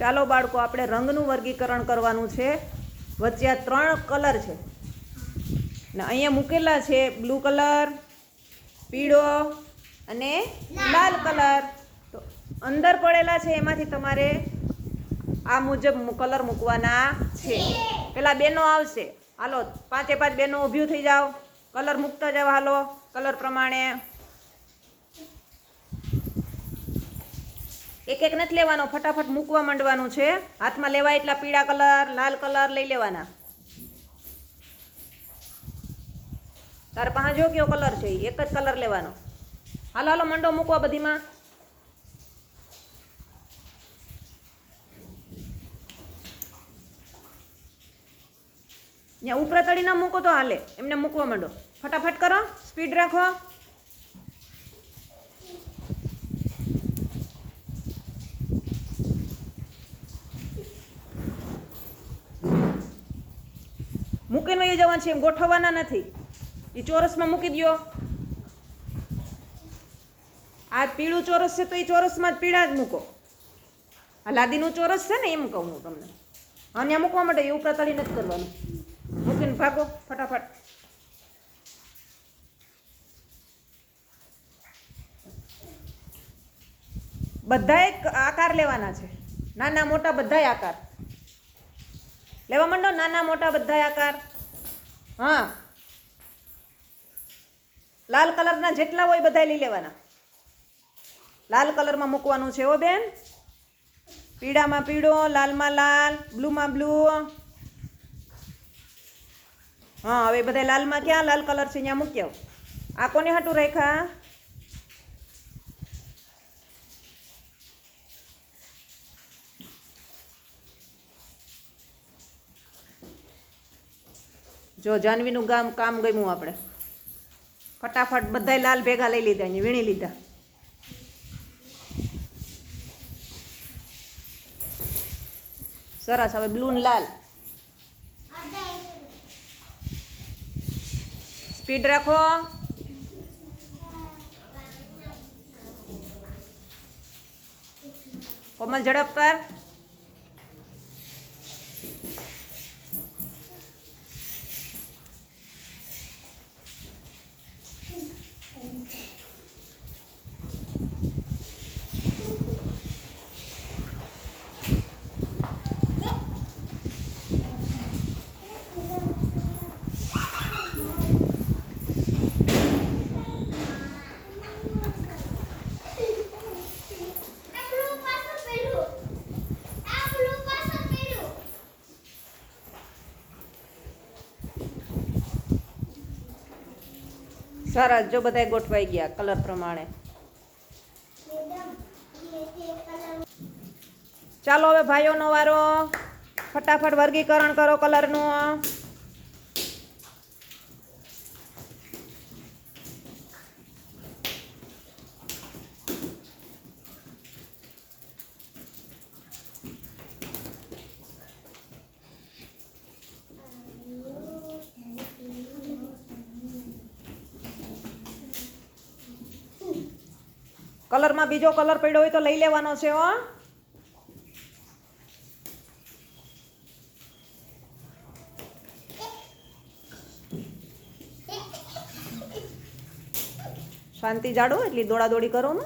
ચાલો બાળકો, આપણે રંગનું વર્ગીકરણ કરવાનું છે. વચ્ચે આ 3 કલર છે ને અહીંયા મૂકેલા છે બ્લુ કલર, પીળો અને લાલ કલર. તો અંદર પડેલા છે એમાંથી તમારે આ મુજબ કલર મૂકવાના છે. પેલા બેનો આવશે. હાલો 5 બેનો ઊભી થઈ જાઓ, કલર મૂકતા જાઓ. હાલો કલર પ્રમાણે એક એક નથી લેવાનો, ફટાફટ મૂકવા માંડવાનું છે. હાથમાં લેવાય એટલા પીળા કલર, લાલ કલર લઈ લેવાના. તારે પાસે જો કયો કલર છે, એક જ કલર લેવાનો. હાલો હાલો મંડો મૂકવા બધીમાં. ત્યાં ઉપરા તળી ના મૂકો તો હાલે, એમને મૂકવા માંડો. ફટાફટ કરો, સ્પીડ રાખો. મૂકીને વહી જવાનું છે, એમ ગોઠવવાના નથી. એ ચોરસમાં મૂકી દો. આ પીળું ચોરસ છે તો એ ચોરસમાં જ પીળા જ મૂકો. આ લાદીનું ચોરસ છે ને એમ કહું હું તમને. અહીંયા મૂકવા માટે એ ઉપરા તળી નથી કરવાનું. મૂકીને ભાગો ફટાફટ. બધાય આકાર લેવાના છે, નાના મોટા બધાય આકાર લેવા માંડો. નાના મોટા બધાય આકાર. હા, લાલ કલરના જેટલા હોય બધા લઈ લેવાના. લાલ કલરમાં મૂકવાનું છે હો બેન. પીળામાં પીળો, લાલમાં લાલ, બ્લુમાં બ્લુ. હા, હવે બધા લાલમાં ક્યાં લાલ કલર છે ત્યાં મૂક્યો. આ કોને હાટું રાખ્યા? જો જાનવીનું કામ ગમ્યું આપણે. ફટાફટ બધાય લાલ ભેગા લઈ લીધા, અહીંયા વીણી લીધા. સરસ. હવે બ્લુ ને લાલ. સ્પીડ રાખો. કોમલ ઝડપ કર. સરસ. જો બધાય ગોઠવાઈ ગયા કલર પ્રમાણે. ચાલો હવે ભાઈઓનો વારો. ફટાફટ વર્ગીકરણ કરો કલરનું. કલરમાં બીજો કલર પડ્યો હોય તો લઈ લેવાનો છે હો. શાંતિ જાડો, એટલી દોડાદોડી કરો ને.